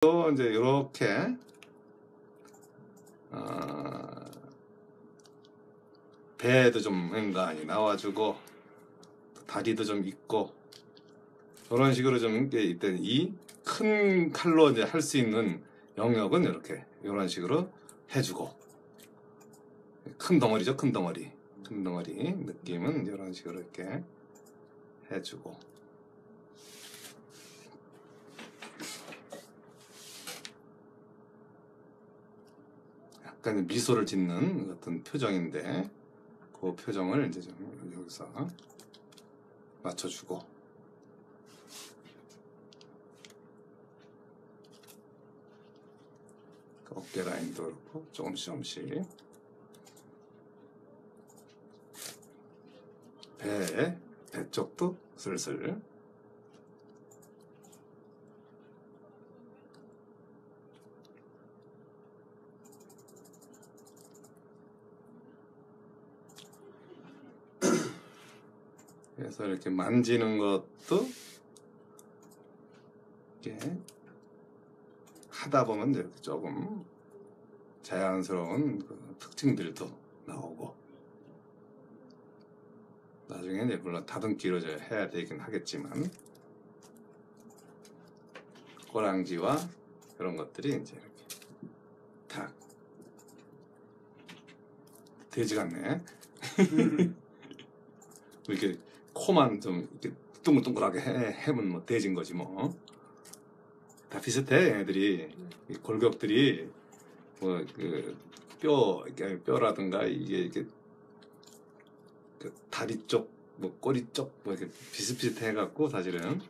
또 이제 이렇게 배도 좀 인간이 나와주고 다리도 좀 있고 그런 식으로 좀 이때 이 큰 칼로 이제 할 수 있는 영역은 이렇게 이런 식으로 해주고 큰 덩어리죠, 큰 덩어리 느낌은 이런 식으로 이렇게 해주고 약간 미소를 짓는 어떤 표정인데 그 표정을 이제 좀 여기서 맞춰주고 어깨 라인도 그렇고 조금씩 배 쪽도 슬슬 그래서 이렇게 만지는 것도 이렇게 하다 보면 이렇게 조금 자연스러운 그 특징들도 나오고 나중에 이제 물론 다듬기로 해야 되긴 하겠지만 꼬랑지와 그런 것들이 이제 이렇게 탁 돼지 같네. 이렇게 코만 좀 이렇게 둥글둥글하게 해면 뭐 돼지인 거지 뭐. 다 비슷해 얘네들이. 골격들이 뭐 그 뼈라든가 이게 그 다리 쪽, 뭐 꼬리 쪽 뭐 이렇게 비슷비슷해 갖고 사실은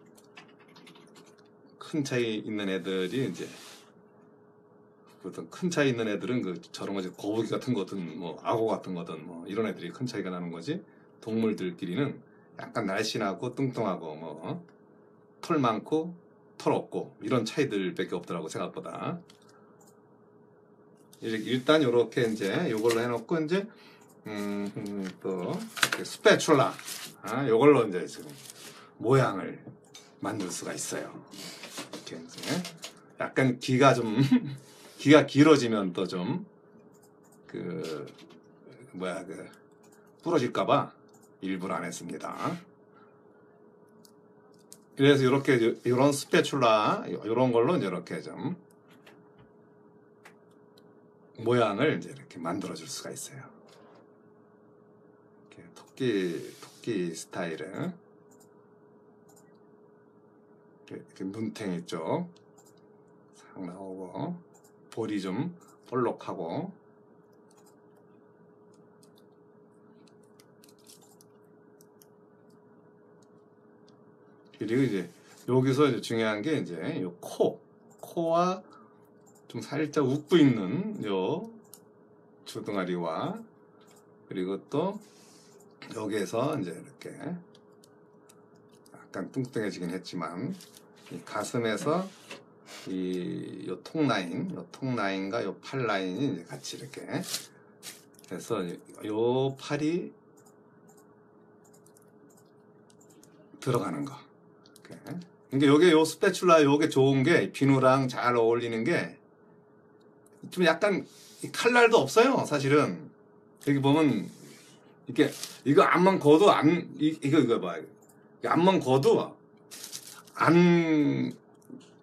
큰 차이 있는 애들이 이제 보통 큰 차이 있는 애들은 그 저런 거지 거북이 같은 거든 뭐 악어 같은 거든 뭐 이런 애들이 큰 차이가 나는 거지. 동물들끼리는 약간 날씬하고 뚱뚱하고 뭐 털 많고 털 없고 이런 차이들밖에 없더라고 생각보다. 일단 요렇게 이제 요걸로 해놓고 이제 또 스패츌라 요걸로 이제 지금 모양을 만들 수가 있어요. 이렇게 이제 약간 귀가 좀 귀가 길어지면 또 좀 그 뭐야 그 부러질까봐 일부러 안 했습니다. 그래서 이렇게 이런 스패츌라 이런 걸로 이제 이렇게 좀 모양을 이제 이렇게 만들어 줄 수가 있어요. 이렇게 토끼 스타일은 이렇게 눈탱이 쪽 싹 나오고 볼이 좀 볼록하고 그리고 이제 여기서 이제 중요한 게 이제 요 코와 좀 살짝 웃고 있는 요 주둥아리와 그리고 또 여기에서 이제 이렇게 약간 뚱뚱해지긴 했지만 이 가슴에서 요 통 라인과 요 팔 라인이 이제 같이 이렇게 해서 요 팔이 들어가는 거. 그러니까 요게 요 스패츌라 요게 좋은 게 비누랑 잘 어울리는 게 좀 약간 칼날도 없어요 사실은. 여기 보면 이렇게 이거 앞만 거도 이거 봐 앞만 거도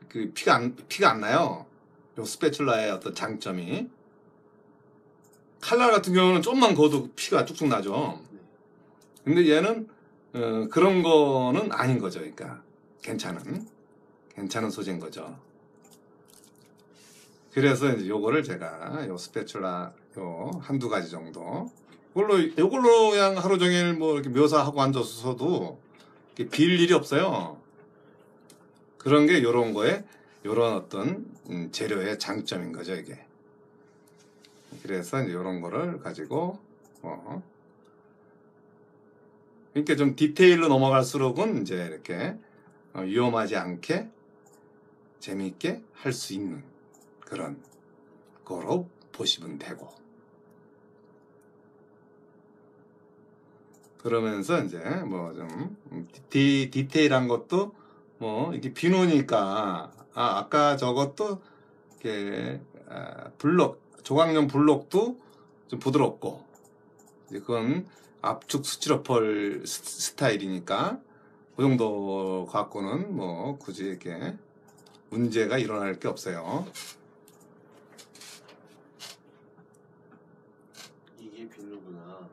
그 피가 안 나요. 요 스패츌라의 어떤 장점이 칼날 같은 경우는 좀만 거도 피가 쭉쭉 나죠. 근데 얘는 그런 거는 아닌 거죠. 그러니까 괜찮은 소재인 거죠. 그래서 이제 요거를 제가 요 스패츌라 요 한두 가지 정도 요걸로 그냥 하루 종일 뭐 이렇게 묘사하고 앉아서도 빌 일이 없어요. 그런 게 요런 거에 요런 어떤 재료의 장점인 거죠 이게. 그래서 이제 요런 거를 가지고 이렇게 좀 디테일로 넘어갈수록은 이제 이렇게 위험하지 않게 재미있게 할 수 있는 그런 거로 보시면 되고 그러면서 이제 뭐 좀 디테일한 것도 뭐 이게 비누니까 아까 저것도 이렇게 블록 조각용 블록도 좀 부드럽고 이제 그건 압축 스티로폴 스타일이니까 그 정도 갖고는 뭐 굳이 이렇게 문제가 일어날 게 없어요. 이게 비누구나.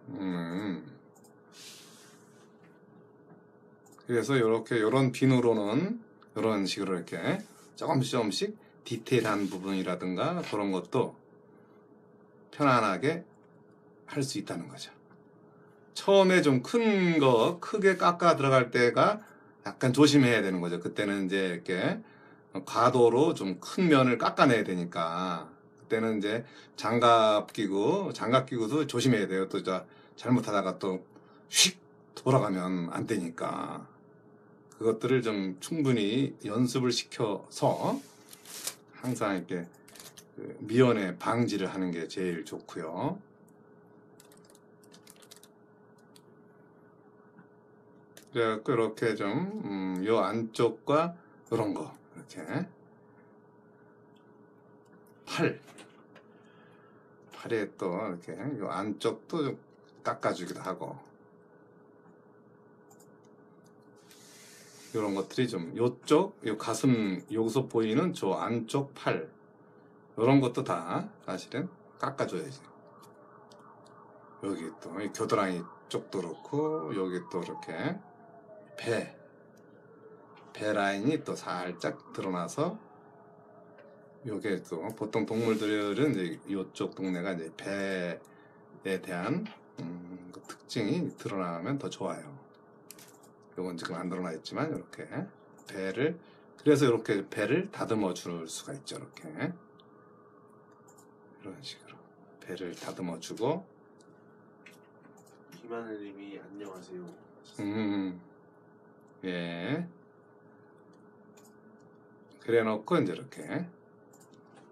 그래서 요런 비누로는 이런 식으로 이렇게 조금씩 디테일한 부분이라든가 그런 것도 편안하게 할 수 있다는 거죠. 처음에 좀 큰 거 크게 깎아 들어갈 때가 약간 조심해야 되는 거죠. 그때는 이제 이렇게 과도로 좀 큰 면을 깎아내야 되니까 그때는 이제 장갑 끼고도 조심해야 돼요. 또 잘못하다가 또 휙 돌아가면 안 되니까 그것들을 좀 충분히 연습을 시켜서 항상 이렇게 미연에 방지를 하는 게 제일 좋고요. 그래갖고 이렇게 좀 요 안쪽과 이런 거 이렇게 팔에 또 이렇게 요 안쪽도 좀 깎아주기도 하고 이런 것들이 좀 요쪽 요 가슴 여기서 보이는 저 안쪽 팔 이런 것도 다 사실은 깎아줘야지. 여기 또 겨드랑이 쪽도 그렇고 여기 또 이렇게 배 라인이 또 살짝 드러나서 요게 또 보통 동물들은 이제 요쪽 동네가 이제 배에 대한 그 특징이 드러나면 더 좋아요. 요건 지금 안 드러나 있지만 이렇게 그래서 이렇게 배를 다듬어 줄 수가 있죠. 이렇게 이런 식으로 배를 다듬어 주고 김하늘님이 안녕하세요. 예. 그래 놓고 이제 이렇게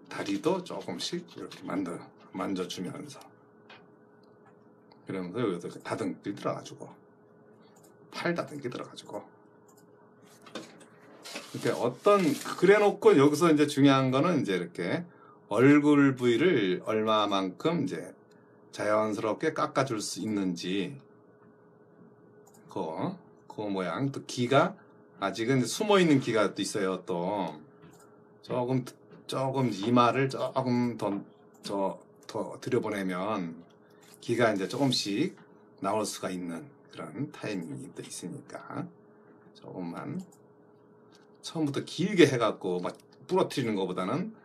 다리도 조금씩 이렇게 만져주면서 그러면서 여기서 다듬기 들어가지고 팔 다듬기 들어가지고 이렇게 그래 놓고 여기서 이제 중요한 거는 이제 이렇게 얼굴 부위를 얼마만큼 이제 자연스럽게 깎아줄 수 있는지 그 모양 또 기가 아직은 숨어 있는 기가 또 있어요. 또 조금 이마를 조금 더 들여보내면 기가 이제 조금씩 나올 수가 있는 그런 타이밍이 또 있으니까 조금만 처음부터 길게 해갖고 막 부러뜨리는 것보다는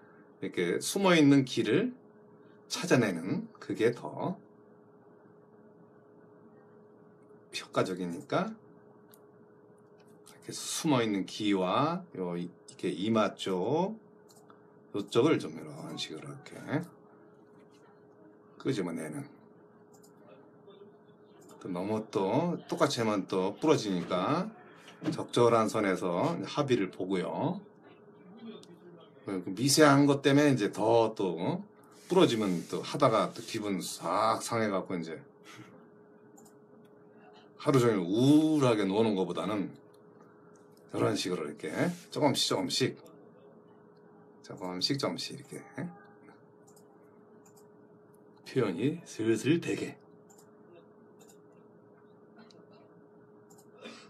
이렇게 숨어 있는 기를 찾아내는 그게 더 효과적이니까 이렇게 숨어 있는 기와 이렇게 이마 이쪽을 좀 이런 식으로 이렇게 끄집어내는. 또 너무 또 똑같이 하면 또 부러지니까 적절한 선에서 합의를 보고요. 미세한 것 때문에 이제 더 또 부러지면 또 하다가 또 기분 싹 상해갖고 이제 하루 종일 우울하게 노는 것보다는 이런 식으로 이렇게 조금씩 이렇게 표현이 슬슬 되게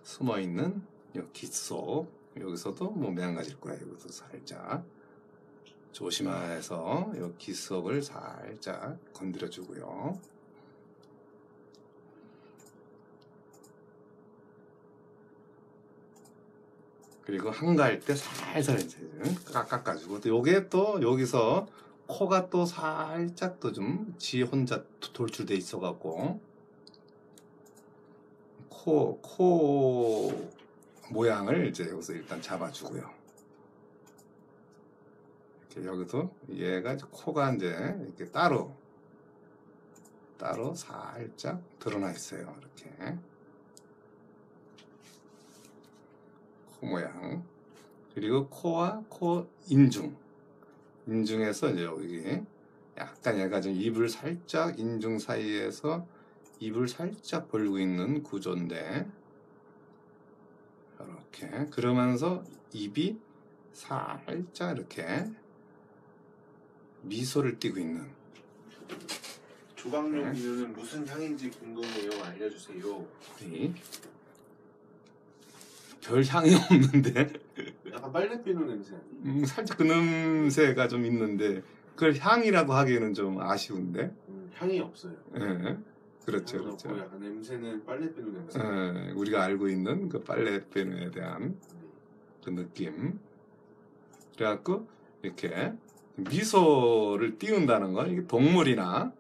숨어있는 요 귓속 여기서도 뭐 매한가지일 거야. 여기서 살짝 조심해서 요 귓속을 살짝 건드려 주고요. 그리고 한가할 때 살살 이제 깎아주고 또 요게 또 여기서 코가 또 살짝 또 좀 지 혼자 돌출돼 있어갖고 코 모양을 이제 여기서 일단 잡아주고요. 이렇게 여기도 얘가 코가 이제 이렇게 따로 살짝 드러나 있어요. 이렇게 코 모양. 그리고 코와 코 인중에서 이제 여기 약간 얘가 좀 입을 살짝 인중 사이에서 입을 살짝 벌리고 있는 구조인데 이렇게. 그러면서 입이 살짝 이렇게 미소를 띠고 있는. 조각용 네. 비누는 무슨 향인지 궁금해요. 알려주세요. 이 별 향이 없는데 약간 빨래 비누 냄새 아니에요? 살짝 그 냄새가 좀 있는데 그걸 향이라고 하기에는 좀 아쉬운데. 향이 없어요. 예, 그렇죠, 향은 없고 그렇죠. 약간 냄새는 빨래 비누 냄새. 예, 우리가 알고 있는 그 빨래 비누에 대한 네. 그 느낌. 그래갖고 이렇게 미소를 띄운다는 건 이게 동물이나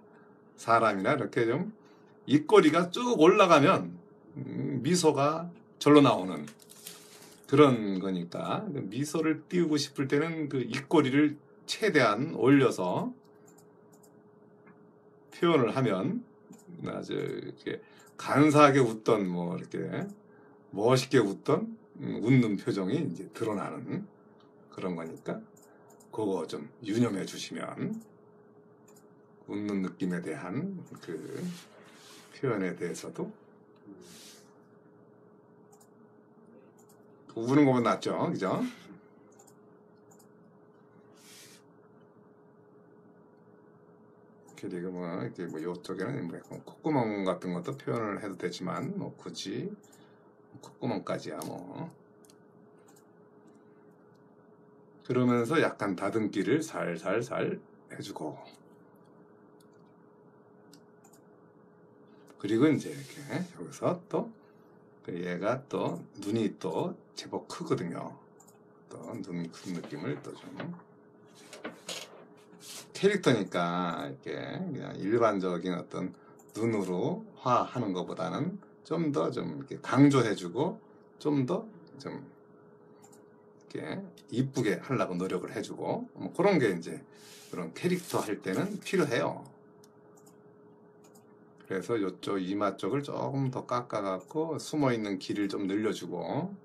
사람이나 이렇게 좀 입꼬리가 쭉 올라가면 미소가 절로 나오는 그런 거니까 미소를 띄우고 싶을 때는 그 입꼬리를 최대한 올려서 표현을 하면 아주 이렇게 간사하게 웃던 뭐 이렇게 멋있게 웃던 웃는 표정이 이제 드러나는 그런 거니까 그거 좀 유념해 주시면 웃는 느낌에 대한 그 표현에 대해서도 우는 것보다 낫죠, 그죠? 그리고 뭐 이렇게 뭐 이쪽에는 뭐 콧구멍 같은 것도 표현을 해도 되지만 뭐 굳이 콧구멍까지야 뭐. 그러면서 약간 다듬기를 살살살 해주고. 그리고 이제 이렇게 여기서 또 얘가 또 눈이 또 제법 크거든요. 또 눈이 큰 느낌을 또 좀 캐릭터니까 이렇게 그냥 일반적인 어떤 눈으로 화하는 것보다는 좀 더 좀 이렇게 강조해주고 좀 더 좀 이렇게 이쁘게 하려고 노력을 해주고 뭐 그런 게 이제 그런 캐릭터 할 때는 필요해요. 그래서 이쪽 이마 쪽을 조금 더 깎아갖고 숨어있는 길을 좀 늘려주고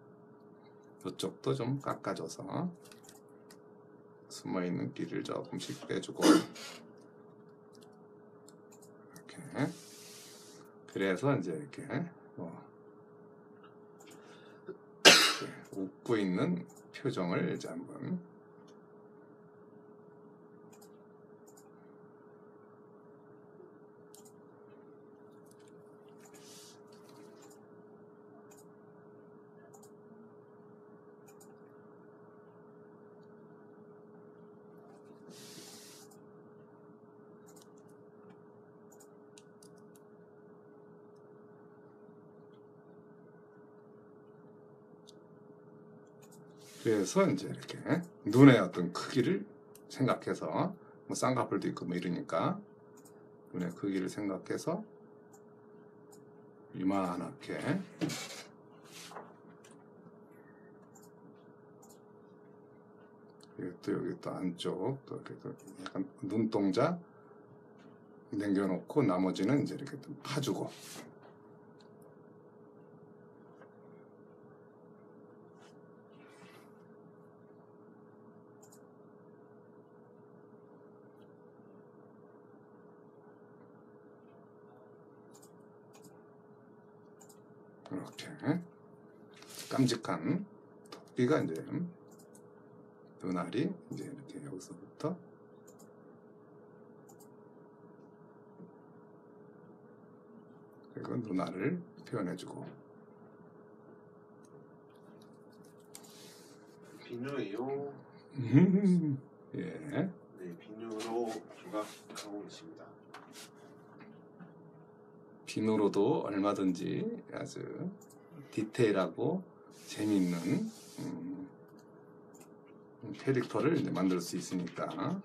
이쪽도 좀 깎아줘서 숨어있는 길을 조금씩 빼주고 이렇게. 그래서 이제 이렇게 뭐 이렇게 웃고 있는 표정을 이제 한번 그래서 이제 이렇게 눈의 어떤 크기를 생각해서 뭐 쌍꺼풀도 있고 뭐 이러니까 눈의 크기를 생각해서 이만하게 또 여기 또 안쪽 또 이렇게 또 약간 눈동자 남겨놓고 나머지는 이제 이렇게 좀 파주고 이렇게 깜찍한 토끼가 이제 눈알이 이제 이렇게 여기서부터 그리고 눈알을 표현해주고 비누예요. 예. 네, 비누로 조각하고 있습니다. 비누로도 얼마든지 아주 디테일하고 재미있는 캐릭터를 이제 만들 수 있으니까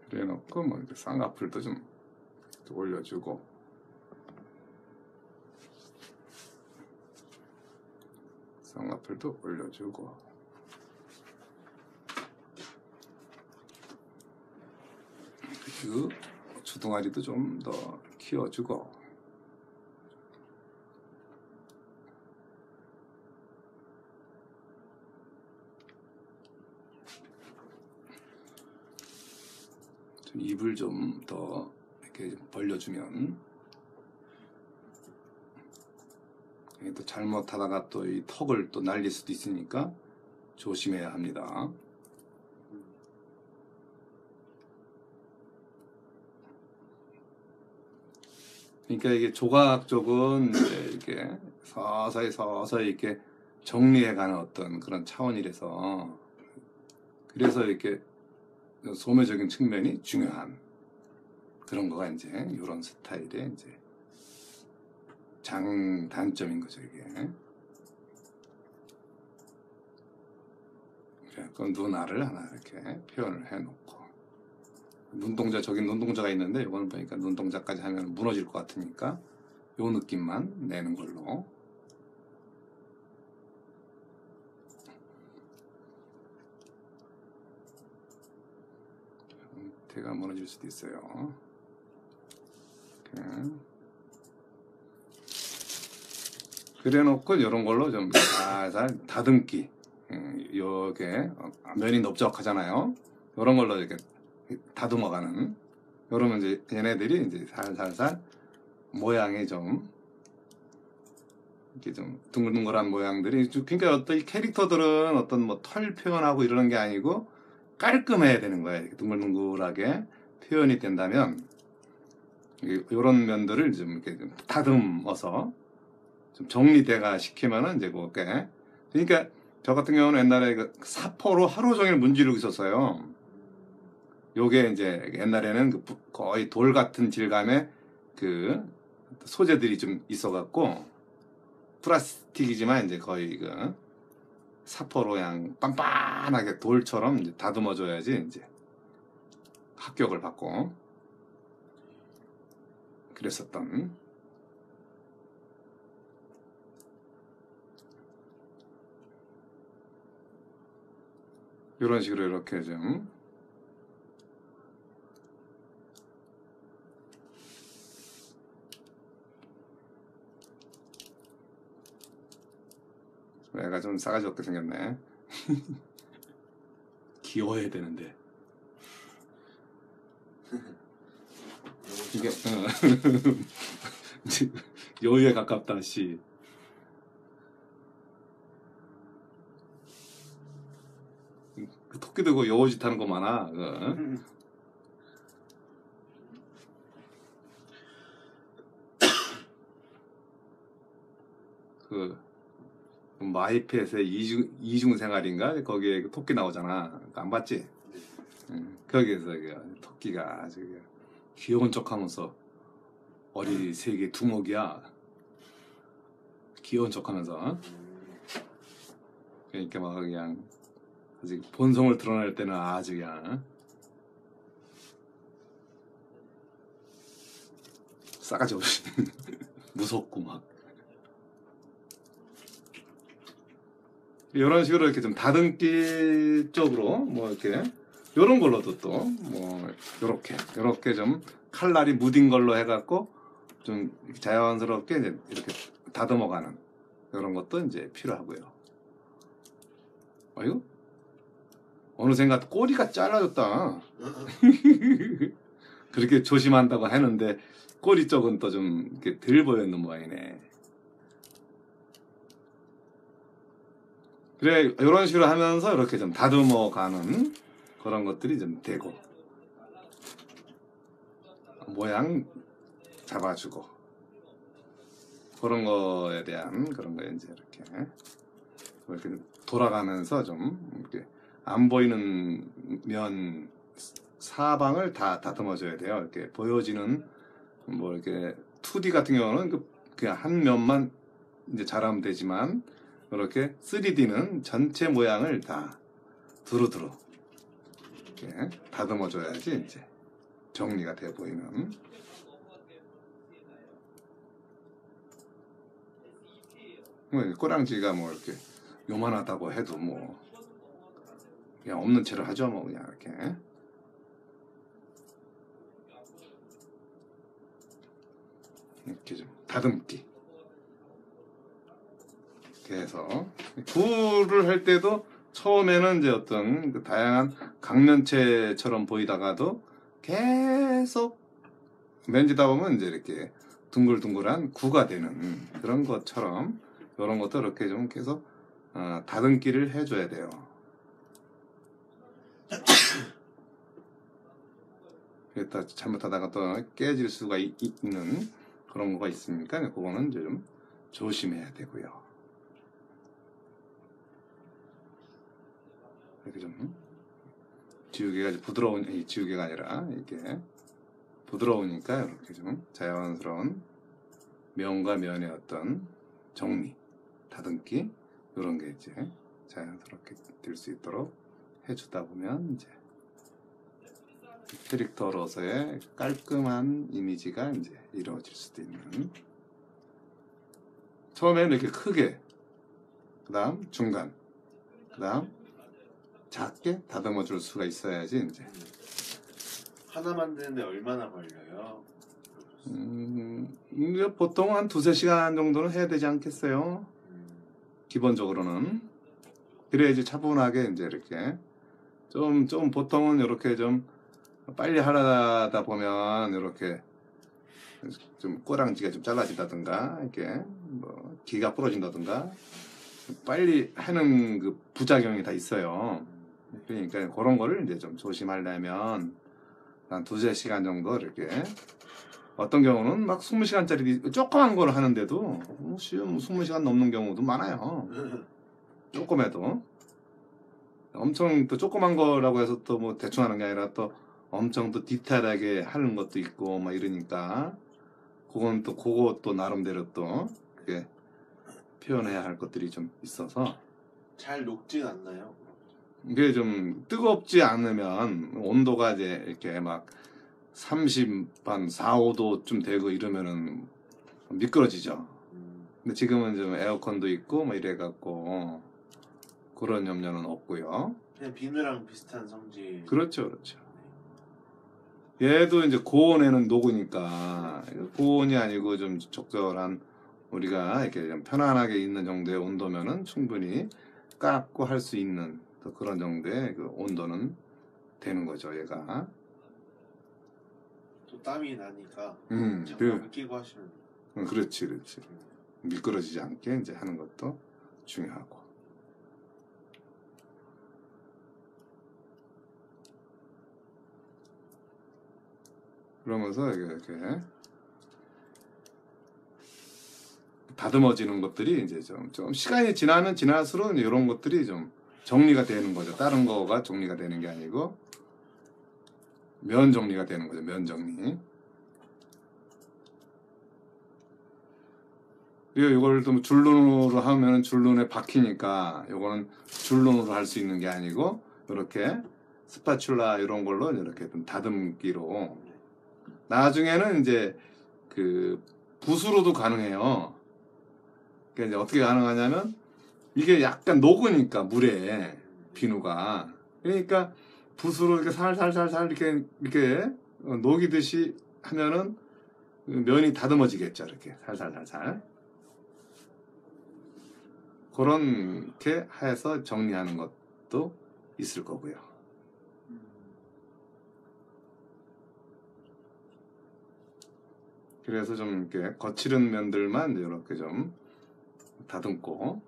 그래놓고 뭐 이렇게 쌍꺼풀도 좀 올려주고 옆에도 올려주고 그리고 주둥아리도 좀 더 키워주고 입을 좀 더 이렇게 벌려주면 또 잘못하다가 또 이 턱을 또 날릴 수도 있으니까 조심해야 합니다. 그러니까 이게 조각 쪽은 이제 이렇게 서서히 이렇게 정리해가는 어떤 그런 차원이라서 그래서 이렇게 소묘적인 측면이 중요한 그런 거가 이제 이런 스타일의 이제 장단점인 거죠 이게. 그래, 그 눈알을 하나 이렇게 표현을 해놓고 눈동자적인 눈동자가 있는데 이거는 보니까 눈동자까지 하면 무너질 것 같으니까 요 느낌만 내는 걸로. 형태가 무너질 수도 있어요. 이렇게. 그래놓고 이런 걸로 좀 살살 다듬기. 요게 면이 넓적하잖아요. 이런 걸로 이렇게 다듬어가는. 그러면 이제 얘네들이 이제 살살살 모양이 좀 이렇게 좀 둥글둥글한 모양들이 그러니까 어떤 이 캐릭터들은 어떤 뭐 털 표현하고 이러는 게 아니고 깔끔해야 되는 거예요. 이렇게 둥글둥글하게 표현이 된다면 이런 면들을 좀 이렇게 좀 다듬어서 좀 정리돼가 시키면은 이제 그게 그러니까 저 같은 경우는 옛날에 그 사포로 하루 종일 문지르고 있었어요. 요게 이제 옛날에는 그 거의 돌 같은 질감의 그 소재들이 좀 있어갖고 플라스틱이지만 이제 거의 그 사포로 그냥 빤빤하게 돌처럼 이제 다듬어줘야지 이제 합격을 받고 그랬었던. 이런 식으로 이렇게 좀 애가 좀 싸가지 없게 생겼네. 귀여워야 되는데 이게 여유에 가깝다 씨. 그 토끼 들고 여우짓 하는 거 많아. 그 마이펫의 이중생활인가 거기에 그 토끼 나오잖아. 안 봤지? 거기에서 토끼가 아주 귀여운 척하면서 어리 세계 두목이야. 귀여운 척하면서 그러니까 막 그냥 아직 본성을 드러낼 때는 아주 그냥 싸가지 없이 무섭고 막 이런 식으로 이렇게 좀 다듬기 쪽으로 뭐 이렇게 이런 걸로도 또 뭐 요렇게 좀 칼날이 무딘 걸로 해갖고 좀 자연스럽게 이제 이렇게 다듬어가는 이런 것도 이제 필요하고요. 아이고 어느샌가 꼬리가 잘라졌다. 그렇게 조심한다고 하는데 꼬리 쪽은 또 좀 이렇게 덜 보였는 모양이네. 그래 이런 식으로 하면서 이렇게 좀 다듬어가는 그런 것들이 좀 되고 모양 잡아주고 그런 거에 대한 그런 거에 이제 이렇게 돌아가면서 좀 이렇게 안 보이는 면 사방을 다 다듬어줘야 돼요. 이렇게 보여지는 뭐 이렇게 2D 같은 경우는 그냥 한 면만 이제 잘하면 되지만 이렇게 3D는 전체 모양을 다 두루두루 이렇게 다듬어줘야지 이제 정리가 돼 보이는. 꼬랑지가 뭐 이렇게 요만하다고 해도 뭐 그냥 없는 채로 하죠. 뭐 그냥 이렇게 좀 다듬기. 그래서 굴을 할 때도 처음에는 이제 어떤 그 다양한 강면체처럼 보이다가도 계속 만지다 보면 이제 이렇게 둥글둥글한 구가 되는 그런 것처럼 이런 것도 이렇게 좀 계속 다듬기를 해줘야 돼요. 그랬다 잘못하다가 또 깨질 수가 있는 그런 거가 있으니까 그거는 좀 조심해야 되고요. 이렇게 좀 지우개가 부드러운 지우개가 아니라 이렇게 부드러우니까 이렇게 좀 자연스러운 면과 면의 어떤 정리, 다듬기 이런 게 이제 자연스럽게 될 수 있도록 해주다 보면 이제 캐릭터로서의 깔끔한 이미지가 이제 이루어질 수도 있는. 처음에는 이렇게 크게, 그다음 중간, 그다음 작게 다듬어 줄 수가 있어야지 이제. 하나 만드는데 얼마나 걸려요? 이제 보통 한 2~3시간 정도는 해야 되지 않겠어요? 기본적으로는. 그래야지 차분하게 이제 이렇게 좀 보통은 이렇게 좀 빨리 하다 보면 이렇게 좀 꼬랑지가 좀 잘라진다든가 이렇게 뭐 기가 부러진다든가 빨리 하는 그 부작용이 다 있어요. 그러니까 그런 거를 이제 좀 조심하려면 한 2~3시간 정도 이렇게, 어떤 경우는 막 20시간짜리 조그만 걸 하는데도 20시간 넘는 경우도 많아요. 조금해도. 엄청 또 조그만 거라고 해서 또 뭐 대충 하는 게 아니라 또 엄청 또 디테일하게 하는 것도 있고 막 이러니까 그건 또 그것도 나름대로 또 그게 표현해야 할 것들이 좀 있어서. 잘 녹진 않나요? 이게 좀 뜨겁지 않으면 온도가 이제 이렇게 막 4, 5도쯤 되고 이러면은 미끄러지죠. 근데 지금은 좀 에어컨도 있고 뭐 이래갖고 그런 염려는 없고요. 그냥 비누랑 비슷한 성질. 그렇죠. 얘도 이제 고온에는 녹으니까 고온이 아니고 좀 적절한 우리가 이렇게 좀 편안하게 있는 정도의 온도면은 충분히 깎고 할 수 있는 그런 정도의 그 온도는 되는 거죠, 얘가. 또 땀이 나니까 그, 끼고 하시면. 그렇지. 미끄러지지 않게 이제 하는 것도 중요하고. 그러면서 이렇게 다듬어지는 것들이 이제 좀 시간이 지나면 지날수록 이런 것들이 좀 정리가 되는 거죠. 다른 거가 정리가 되는 게 아니고 면 정리가 되는 거죠. 면 정리. 그리고 이걸 또 줄눈으로 하면 줄눈에 박히니까 요거는 줄눈으로 할 수 있는 게 아니고 이렇게 스파츌라 이런 걸로 이렇게 좀 다듬기로. 나중에는 이제 그 붓으로도 가능해요. 그러니까 이제 어떻게 가능하냐면 이게 약간 녹으니까 물에 비누가, 그러니까 붓으로 이렇게 살살살살 이렇게 녹이듯이 하면은 면이 다듬어지겠죠. 이렇게 살살살살 그렇게 해서 정리하는 것도 있을 거고요. 그래서 좀 이렇게 거칠은 면들만 이렇게 좀 다듬고,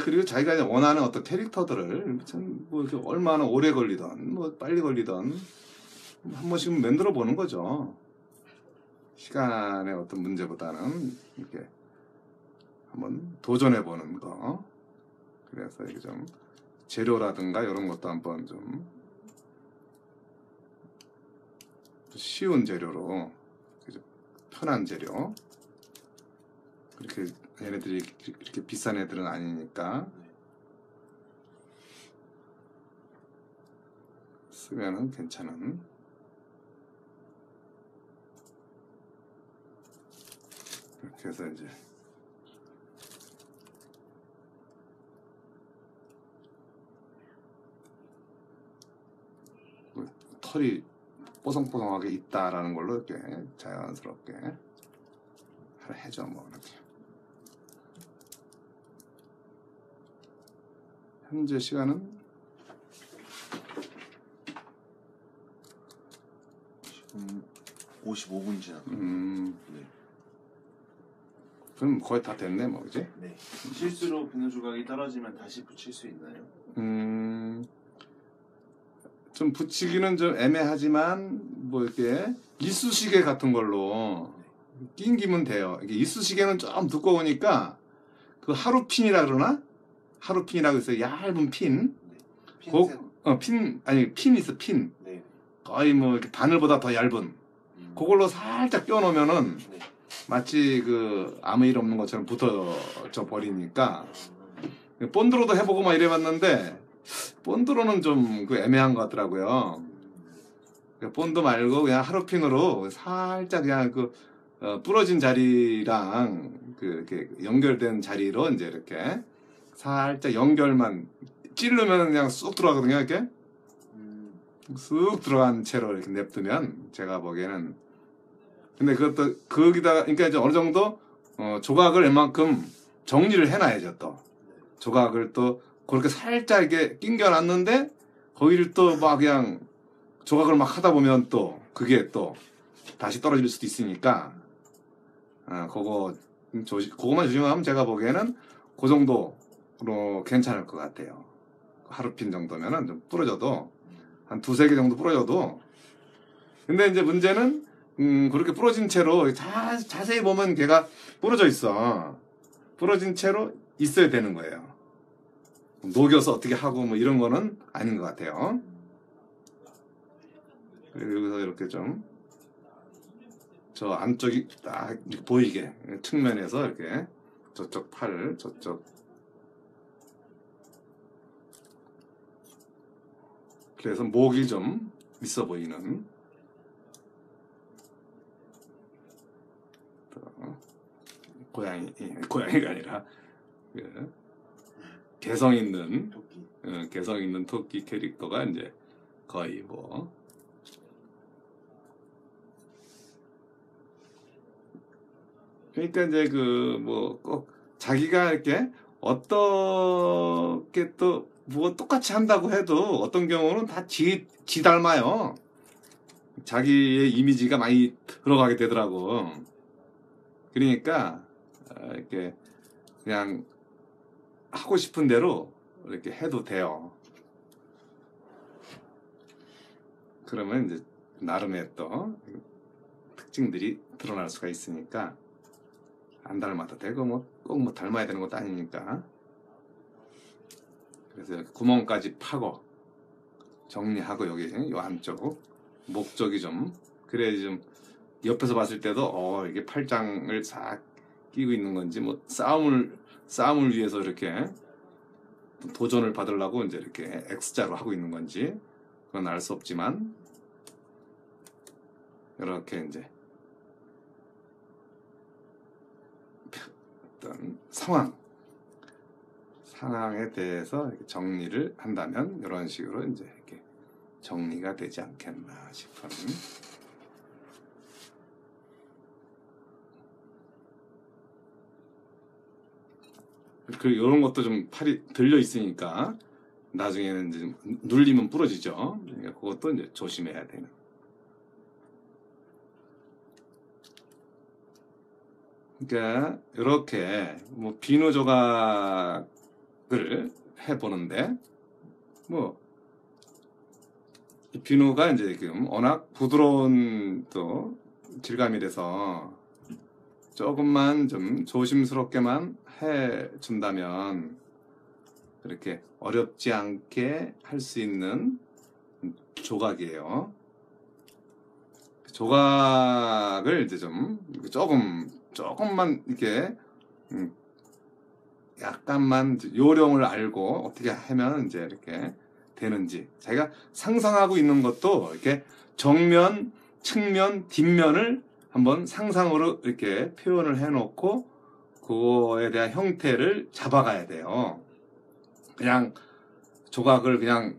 그리고 자기가 원하는 어떤 캐릭터들을 뭐 이렇게 얼마나 오래 걸리던 뭐 빨리 걸리던 한 번씩 만들어 보는 거죠. 시간의 어떤 문제보다는 이렇게 한번 도전해 보는 거. 그래서 이게 좀 재료라든가 이런 것도 한번 좀 쉬운 재료로, 편한 재료, 그렇게 얘네들이 이렇게 비싼 애들은 아니니까 쓰면은 괜찮은. 이렇게 해서 이제 털이 뽀송뽀송하게 있다라는 걸로 이렇게 자연스럽게 해줘 뭐 이렇게. 현재 시간은 지금 55분 지났고. 네. 네. 그럼 거의 다 됐네 뭐 그지? 네. 실수로 비누 조각이 떨어지면 다시 붙일 수 있나요? 좀 붙이기는 좀 애매하지만 뭐 이렇게 이쑤시개 같은 걸로 끼기면 돼요. 이게 이쑤시개는 좀 두꺼우니까 그 하루핀이라 그러나? 하루핀이라고 있어요. 얇은 핀. 네. 고- 핀셋. 핀 있어 핀. 네. 거의 뭐 이렇게 바늘보다 더 얇은. 그걸로 살짝 껴놓으면은 네. 마치 그 아무 일 없는 것처럼 붙어져 버리니까. 본드로도 해보고 막 이래봤는데 본드로는 좀 그 애매한 것 같더라고요. 본드 말고 그냥 하루핀으로 살짝 그냥 그 부러진 자리랑 그 이렇게 연결된 자리로 이제 이렇게 살짝 연결만 찌르면 그냥 쑥 들어가거든요. 이렇게 쑥 들어간 채로 이렇게 냅두면 제가 보기에는. 근데 그것도 거기다가 그러니까 이제 어느 정도 조각을 웬만큼 정리를 해놔야죠. 또 조각을 또 그렇게 살짝 이렇게 낑겨놨는데 거기를 또 막 그냥 조각을 막 하다 보면 또 그게 또 다시 떨어질 수도 있으니까 그거만 조심하면 제가 보기에는 그 정도로 괜찮을 것 같아요. 하루핀 정도면은 좀 부러져도 한 두세 개 정도 부러져도. 근데 이제 문제는 그렇게 부러진 채로 자세히 보면 걔가 부러져 있어. 부러진 채로 있어야 되는 거예요. 녹여서 어떻게 하고 뭐 이런 거는 아닌 것 같아요. 여기서 이렇게 좀 저 안쪽이 딱 보이게 측면에서 이렇게 저쪽 팔 저쪽 그래서 목이 좀 있어 보이는 고양이가 아니라 그 개성 있는 토끼. 개성 있는 토끼 캐릭터가 이제 거의 뭐 그러니까 이제 그 뭐 꼭 자기가 이렇게 어떻게 또 뭐 똑같이 한다고 해도 어떤 경우는 다 지 닮아요. 자기의 이미지가 많이 들어가게 되더라고. 그러니까 이렇게 그냥 하고 싶은 대로 이렇게 해도 돼요. 그러면 이제 나름의 또 특징들이 드러날 수가 있으니까 안 닮아도 되고 뭐 꼭 뭐 닮아야 되는 것도 아니니까. 그래서 이렇게 구멍까지 파고 정리하고 여기 요 안쪽 목 쪽이 좀 그래야지 좀 옆에서 봤을 때도 이게 팔짱을 싹 끼고 있는 건지 뭐 싸움을 위해서 이렇게 도전을 받으려고 이제 이렇게 X자로 하고 있는 건지 그건 알 수 없지만 이렇게 이제 어떤 상황에 대해서 이렇게 정리를 한다면 이런 식으로 이제 이렇게 정리가 되지 않겠나 싶은. 그 이런 것도 좀 팔이 들려 있으니까 나중에는 이제 눌리면 부러지죠. 그러니까 그것도 이제 조심해야 되는. 그러니까 이렇게 뭐 비누 조각을 해보는데 뭐 이 비누가 이제 지금 워낙 부드러운 또 질감이라서 조금만 좀 조심스럽게만 해준다면 이렇게 어렵지 않게 할 수 있는 조각이에요. 조각을 이제 좀 조금만 이렇게 약간만 요령을 알고 어떻게 하면 이제 이렇게 되는지 자기가 상상하고 있는 것도 이렇게 정면, 측면, 뒷면을 한번 상상으로 이렇게 표현을 해놓고 그거에 대한 형태를 잡아가야 돼요. 그냥 조각을 그냥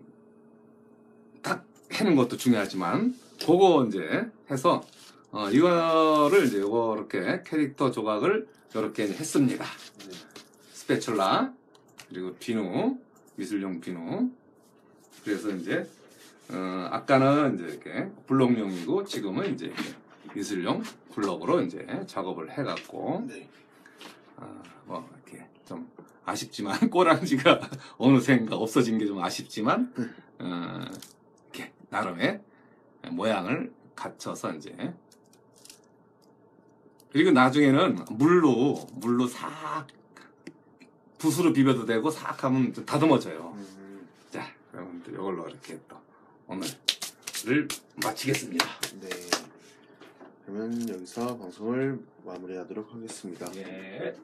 탁 해는 것도 중요하지만 그거 이제 해서 이거를 이제 이렇게 캐릭터 조각을 이렇게 했습니다. 네. 스패츌라 그리고 비누, 미술용 비누. 그래서 이제 아까는 이제 이렇게 블록용이고 지금은 이제 미술용 블록으로 이제 작업을 해갖고 네. 뭐 이렇게 좀 아쉽지만 꼬랑지가 어느샌가 없어진 게 좀 아쉽지만 이렇게 나름의 모양을 갖춰서 이제 그리고 나중에는 물로 싹 붓으로 비벼도 되고 싹 하면 좀 다듬어져요. 자, 그러면 또 이걸로 이렇게 또 오늘을 마치겠습니다. 네. 그러면 여기서 방송을 마무리하도록 하겠습니다. 예.